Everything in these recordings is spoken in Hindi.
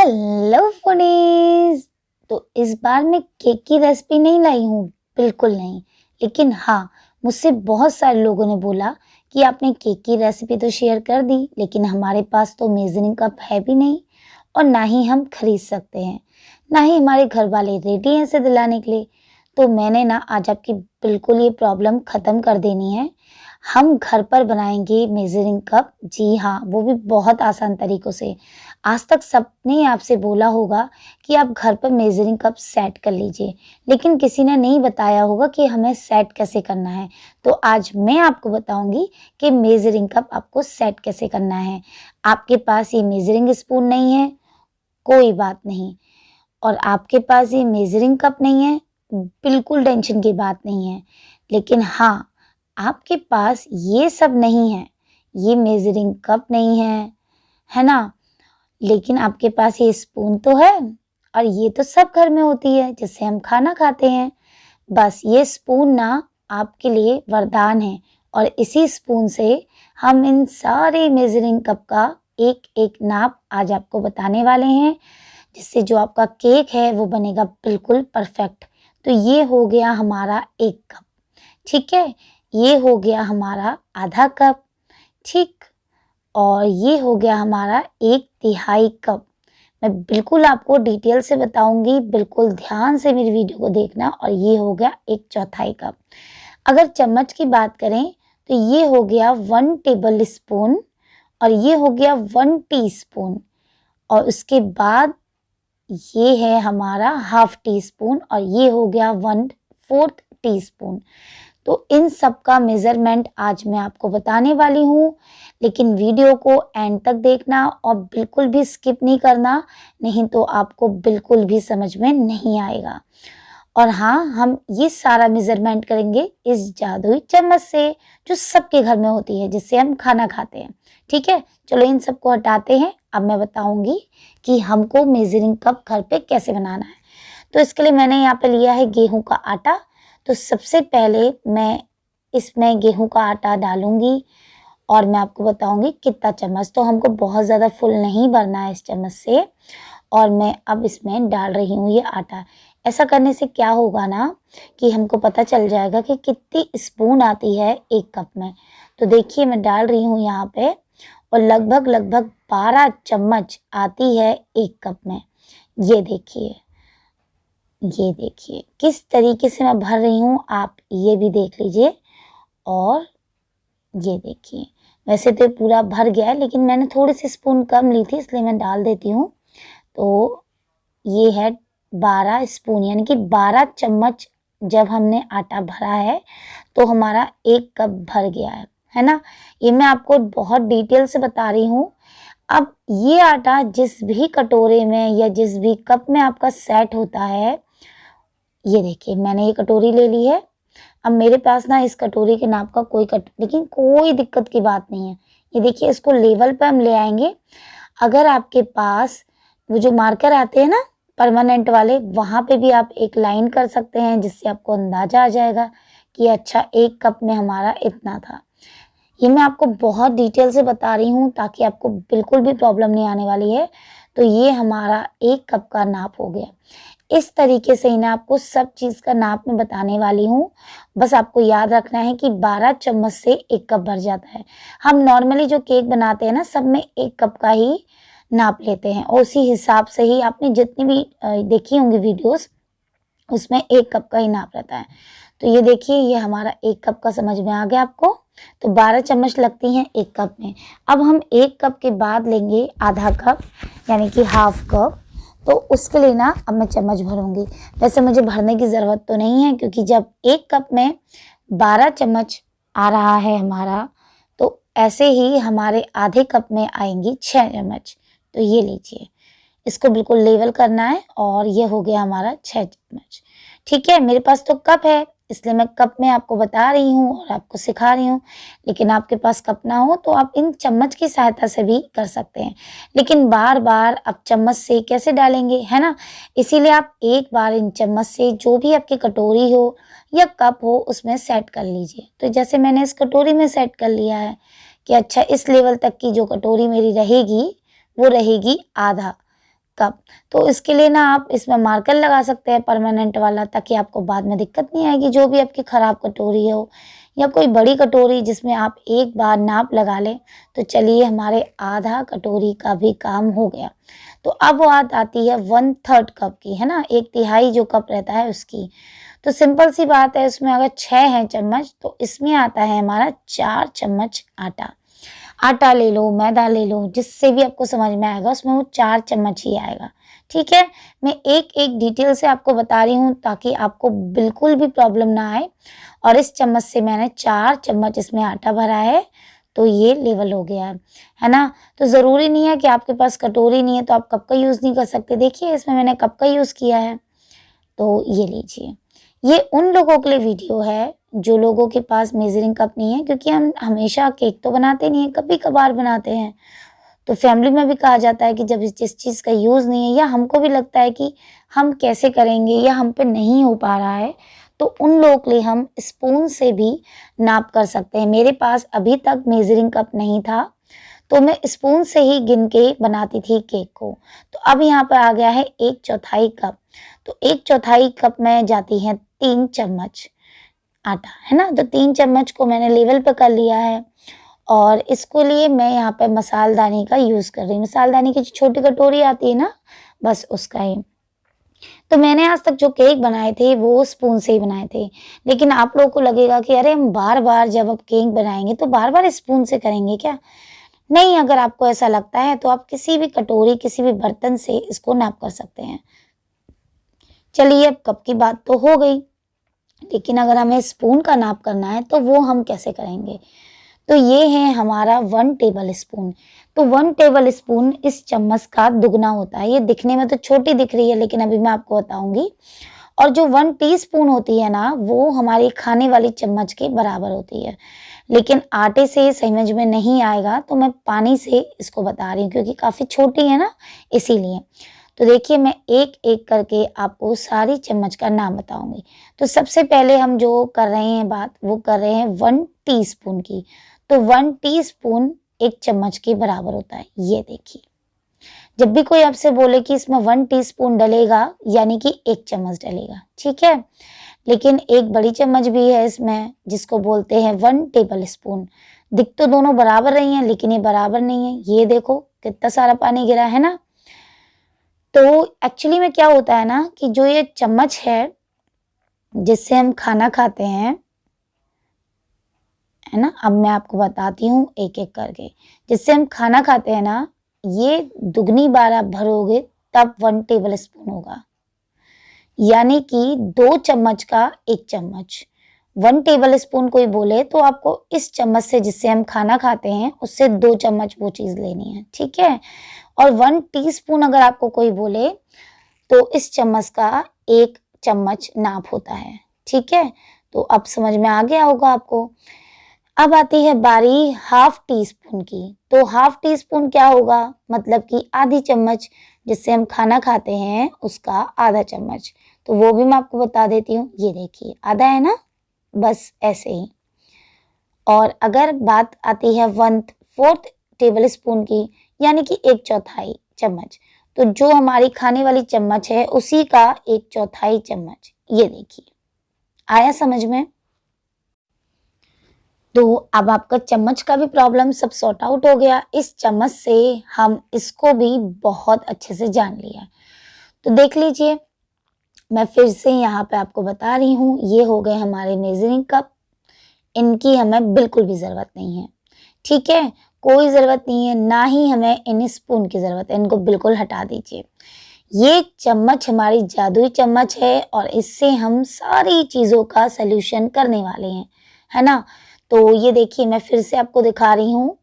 Hello foodies. तो इस बार मैं केक की रेसिपी नहीं लाई हूँ, बिल्कुल नहीं। लेकिन हाँ, मुझसे बहुत सारे लोगों ने बोला कि आपने केक की रेसिपी तो शेयर कर दी, लेकिन हमारे पास तो मेजरिंग कप है भी नहीं और ना ही हम खरीद सकते हैं, ना ही हमारे घर वाले रेडी हैं इसे दिलाने के लिए। तो मैंने ना आज आपकी बिल्कुल ये प्रॉब्लम ख़त्म कर देनी है। हम घर पर बनाएंगे मेजरिंग कप। जी हाँ, वो भी बहुत आसान तरीकों से। आज तक सबने आपसे बोला होगा कि आप घर पर मेजरिंग कप सेट कर लीजिए, लेकिन किसी ने नहीं बताया होगा कि हमें सेट कैसे करना है। तो आज मैं आपको बताऊंगी कि मेजरिंग कप आपको सेट कैसे करना है। आपके पास ये मेजरिंग स्पून नहीं है, कोई बात नहीं। और आपके पास ये मेजरिंग कप नहीं है, बिल्कुल टेंशन की बात नहीं है। लेकिन हाँ, आपके पास ये सब नहीं है, ये मेजरिंग कप नहीं है, है ना? लेकिन आपके पास ये स्पून तो है, और ये तो सब घर में होती है जिससे हम खाना खाते हैं। बस ये स्पून ना आपके लिए वरदान है, और इसी स्पून से हम इन सारे मेजरिंग कप का एक एक नाप आज आपको बताने वाले हैं, जिससे जो आपका केक है वो बनेगा बिल्कुल परफेक्ट। तो ये हो गया हमारा एक कप, ठीक है। ये हो गया हमारा आधा कप, ठीक। और ये हो गया हमारा एक तिहाई कप। मैं बिल्कुल आपको डिटेल से बताऊंगी, बिल्कुल ध्यान से मेरी वीडियो को देखना। और ये हो गया एक चौथाई कप। अगर चम्मच की बात करें तो ये हो गया 1 टेबल स्पून, और ये हो गया 1 टीस्पून, और उसके बाद ये है हमारा हाफ टी स्पून, और ये हो गया 1/4 टीस्पून। तो इन सब का मेजरमेंट आज मैं आपको बताने वाली हूँ, लेकिन वीडियो को एंड तक देखना और बिल्कुल भी स्किप नहीं करना, नहीं तो आपको बिल्कुल भी समझ में नहीं आएगा। और हाँ, हम ये सारा मेजरमेंट करेंगे इस जादुई चम्मच से, जो सबके घर में होती है, जिससे हम खाना खाते हैं। ठीक है, चलो इन सबको हटाते हैं। अब मैं बताऊंगी कि हमको मेजरिंग कप घर पे कैसे बनाना है। तो इसके लिए मैंने यहाँ पे लिया है गेहूं का आटा। तो सबसे पहले मैं इसमें गेहूं का आटा डालूंगी, और मैं आपको बताऊंगी कितना चम्मच। तो हमको बहुत ज़्यादा फुल नहीं भरना है इस चम्मच से। और मैं अब इसमें डाल रही हूँ ये आटा। ऐसा करने से क्या होगा ना, कि हमको पता चल जाएगा कि कितनी स्पून आती है एक कप में। तो देखिए, मैं डाल रही हूँ यहाँ पे, और लगभग लगभग 12 चम्मच आती है एक कप में। ये देखिए, ये देखिए किस तरीके से मैं भर रही हूँ, आप ये भी देख लीजिए। और ये देखिए, वैसे तो पूरा भर गया है, लेकिन मैंने थोड़ी सी स्पून कम ली थी, इसलिए मैं डाल देती हूँ। तो ये है 12 स्पून, यानी कि 12 चम्मच जब हमने आटा भरा है तो हमारा एक कप भर गया है ना। ये मैं आपको बहुत डिटेल से बता रही हूँ। अब ये आटा जिस भी कटोरे में या जिस भी कप में आपका सेट होता है, ये देखिए मैंने ये कटोरी ले ली है। अब मेरे पास ना इस कटोरी के नाप का लेकिन कोई दिक्कत की बात नहीं है। ये देखिए, इसको लेवल पे हम ले आएंगे। अगर आपके पास वो जो मार्कर आते हैं ना परमानेंट वाले, वहाँ पे भी आप एक लाइन कर सकते हैं, जिससे आपको अंदाजा आ जाएगा कि अच्छा एक कप में हमारा इतना था। ये मैं आपको बहुत डिटेल से बता रही हूँ ताकि आपको बिल्कुल भी प्रॉब्लम नहीं आने वाली है। तो ये हमारा एक कप का नाप हो गया। इस तरीके से ही ना आपको सब चीज़ का नाप मैं बताने वाली हूँ। बस आपको याद रखना है कि 12 चम्मच से एक कप भर जाता है। हम नॉर्मली जो केक बनाते हैं ना, सब में एक कप का ही नाप लेते हैं, और उसी हिसाब से ही आपने जितनी भी देखी होंगी वीडियोस, उसमें एक कप का ही नाप रहता है। तो ये देखिए, ये हमारा एक कप का समझ में आ गया आपको। तो 12 चम्मच लगती हैं एक कप में। अब हम एक कप के बाद लेंगे आधा कप, यानी कि हाफ कप। तो उसके लिए ना अब मैं चम्मच भरूंगी। वैसे मुझे भरने की ज़रूरत तो नहीं है, क्योंकि जब एक कप में 12 चम्मच आ रहा है हमारा, तो ऐसे ही हमारे आधे कप में आएंगी 6 चम्मच। तो ये लीजिए, इसको बिल्कुल लेवल करना है, और ये हो गया हमारा 6 चम्मच। ठीक है, मेरे पास तो कप है, इसलिए मैं कप में आपको बता रही हूँ और आपको सिखा रही हूँ। लेकिन आपके पास कप ना हो तो आप इन चम्मच की सहायता से भी कर सकते हैं। लेकिन बार बार आप चम्मच से कैसे डालेंगे, है ना। इसीलिए आप एक बार इन चम्मच से जो भी आपकी कटोरी हो या कप हो उसमें सेट कर लीजिए। तो जैसे मैंने इस कटोरी में सेट कर लिया है कि अच्छा इस लेवल तक की जो कटोरी मेरी रहेगी वो रहेगी आधा कप। तो इसके लिए ना आप इसमें मार्कर लगा सकते हैं परमानेंट वाला, ताकि आपको बाद में दिक्कत नहीं आएगी। जो भी आपकी ख़राब कटोरी हो या कोई बड़ी कटोरी जिसमें आप एक बार नाप लगा लें, तो चलिए हमारे आधा कटोरी का भी काम हो गया। तो अब बात आती है 1/3 कप की, है ना, 1/3 जो कप रहता है उसकी। तो सिंपल सी बात है, इसमें अगर 6 हैं चम्मच तो इसमें आता है हमारा 4 चम्मच आटा। आटा ले लो, मैदा ले लो, जिससे भी आपको समझ में आएगा उसमें वो 4 चम्मच ही आएगा। ठीक है, मैं एक-एक डिटेल से आपको बता रही हूँ ताकि आपको बिल्कुल भी प्रॉब्लम ना आए। और इस चम्मच से मैंने 4 चम्मच इसमें आटा भरा है, तो ये लेवल हो गया है ना? तो ज़रूरी नहीं है कि आपके पास कटोरी नहीं है तो आप कप का यूज़ नहीं कर सकते। देखिए इसमें मैंने कप का यूज़ किया है, तो ये लीजिए। ये उन लोगों के लिए वीडियो है जो लोगों के पास मेजरिंग कप नहीं है, क्योंकि हम हमेशा केक तो बनाते नहीं हैं, कभी-कभार बनाते हैं। तो फैमिली में भी कहा जाता है कि जब जिस चीज़ का यूज़ नहीं है या हमको भी लगता है कि हम कैसे करेंगे या हम पे नहीं हो पा रहा है, तो उन लोगों के लिए हम स्पून से भी नाप कर सकते हैं। मेरे पास अभी तक मेजरिंग कप नहीं था, तो मैं स्पून से ही गिन के बनाती थी केक को। तो अब यहाँ पर आ गया है 1/4 कप। तो 1/4 कप में जाती है 3 चम्मच आटा, है ना? तो 3 चम्मच को मैंने लेवल पे कर लिया है और इसको लिए मैं यहाँ पे मसालदानी का यूज़ कर रही हूँ। मसालदानी की जो छोटी कटोरी आती है ना, बस उसका ही। तो मैंने आज तक जो केक बनाए थे वो स्पून से ही बनाए थे। लेकिन आप लोगों को लगेगा कि अरे हम बार-बार जब अब केक बनाएँगे तो बार-बार स्पून से करेंगे क्या? नहीं, अगर आपको ऐसा लगता है तो आप किसी भी कटोरी, किसी भी बर्तन से इसको नाप कर सकते हैं। चलिए अब कप की बात तो हो गई, लेकिन अगर हमें स्पून का नाप करना है तो वो हम कैसे करेंगे? तो ये है हमारा 1 टेबल स्पून। तो 1 टेबल स्पून इस चम्मच का दुगना होता है। ये दिखने में तो छोटी दिख रही है, लेकिन अभी मैं आपको बताऊँगी। और जो 1 टीस्पून होती है ना, वो हमारी खाने वाली चम्मच के बराबर होती है। लेकिन आटे से समझ में नहीं आएगा, तो मैं पानी से इसको बता रही हूँ, क्योंकि काफ़ी छोटी है ना, इसीलिए। तो देखिए मैं एक-एक करके आपको सारी चम्मच का नाम बताऊँगी। तो सबसे पहले हम जो कर रहे हैं बात, वो कर रहे हैं 1 टीस्पून की। तो 1 टीस्पून 1 चम्मच के बराबर होता है, ये देखिए। जब भी कोई आपसे बोले कि इसमें 1 टीस्पून डलेगा, यानी कि 1 चम्मच डलेगा, ठीक है? लेकिन एक बड़ी चम्मच भी है इसमें, जिसको बोलते हैं 1 टेबल स्पून। दिख तो दोनों बराबर रही हैं, लेकिन ये बराबर नहीं है। ये देखो कितना सारा पानी गिरा है ना? तो एक्चुअली में क्या होता है ना कि जो ये चम्मच है, जिससे हम खाना खाते हैं, है ना? अब मैं आपको बताती हूँ एक-एक करके। जिससे हम खाना खाते हैं ना, ये दुगनी बार आप भरोगे तब 1 टेबल स्पून होगा। यानी कि 2 चम्मच का 1 चम्मच। 1 टेबल स्पून कोई बोले तो आपको इस चम्मच से, जिससे हम खाना खाते हैं, उससे 2 चम्मच वो चीज़ लेनी है, ठीक है? और 1 टीस्पून अगर आपको कोई बोले, तो इस चम्मच का 1 चम्मच नाप होता है, ठीक है? तो अब समझ में आ गया होगा आपको। अब आती है बारी हाफ टी स्पून की। तो हाफ टी स्पून क्या होगा? मतलब कि आधी चम्मच, जिससे हम खाना खाते हैं उसका आधा चम्मच। तो वो भी मैं आपको बता देती हूँ। ये देखिए आधा है ना, बस ऐसे ही। और अगर बात आती है 1/4 टेबल स्पून की, यानी कि 1/4 चम्मच, तो जो हमारी खाने वाली चम्मच है उसी का 1/4 चम्मच। ये देखिए, आया समझ में? तो अब आपका चम्मच का भी प्रॉब्लम सब सॉर्ट आउट हो गया। इस चम्मच से हम इसको भी बहुत अच्छे से जान लिया। तो देख लीजिए, मैं फिर से यहाँ पे आपको बता रही हूँ, ये हो गए हमारे मेजरिंग कप। इनकी हमें बिल्कुल भी ज़रूरत नहीं है, ठीक है? कोई ज़रूरत नहीं है, ना ही हमें इन स्पून की ज़रूरत है, इनको बिल्कुल हटा दीजिए। ये चम्मच हमारी जादुई चम्मच है और इससे हम सारी चीज़ों का सॉल्यूशन करने वाले हैं, है ना? तो ये देखिए मैं फिर से आपको दिखा रही हूँ।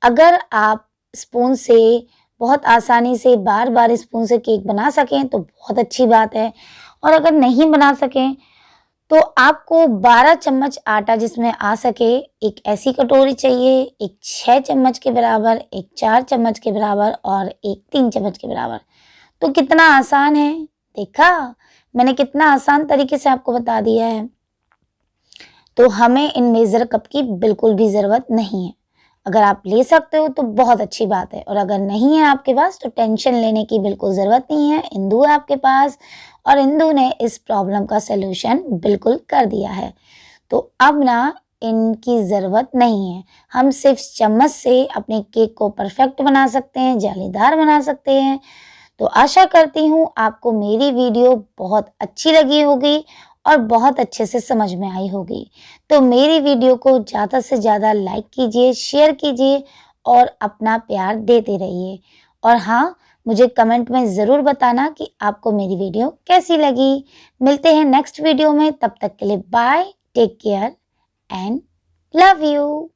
अगर आप स्पून से बहुत आसानी से बार-बार स्पून से केक बना सकें तो बहुत अच्छी बात है, और अगर नहीं बना सकें तो आपको 12 चम्मच आटा जिसमें आ सके, एक ऐसी कटोरी चाहिए, एक 6 चम्मच के बराबर, एक 4 चम्मच के बराबर और एक 3 चम्मच के बराबर। तो कितना आसान है, देखा? मैंने कितना आसान तरीके से आपको बता दिया है। तो हमें इन मेज़र कप की बिल्कुल भी ज़रूरत नहीं है। अगर आप ले सकते हो तो बहुत अच्छी बात है, और अगर नहीं है आपके पास तो टेंशन लेने की बिल्कुल ज़रूरत नहीं है। इंदु है आपके पास और इंदु ने इस प्रॉब्लम का सॉल्यूशन बिल्कुल कर दिया है। तो अब ना इनकी ज़रूरत नहीं है। हम सिर्फ चम्मच से अपने केक को परफेक्ट बना सकते हैं, जालीदार बना सकते हैं। तो आशा करती हूँ आपको मेरी वीडियो बहुत अच्छी लगी होगी और बहुत अच्छे से समझ में आई होगी। तो मेरी वीडियो को ज़्यादा से ज़्यादा लाइक कीजिए, शेयर कीजिए और अपना प्यार देते रहिए। और हाँ, मुझे कमेंट में ज़रूर बताना कि आपको मेरी वीडियो कैसी लगी। मिलते हैं नेक्स्ट वीडियो में, तब तक के लिए bye, take care and love you.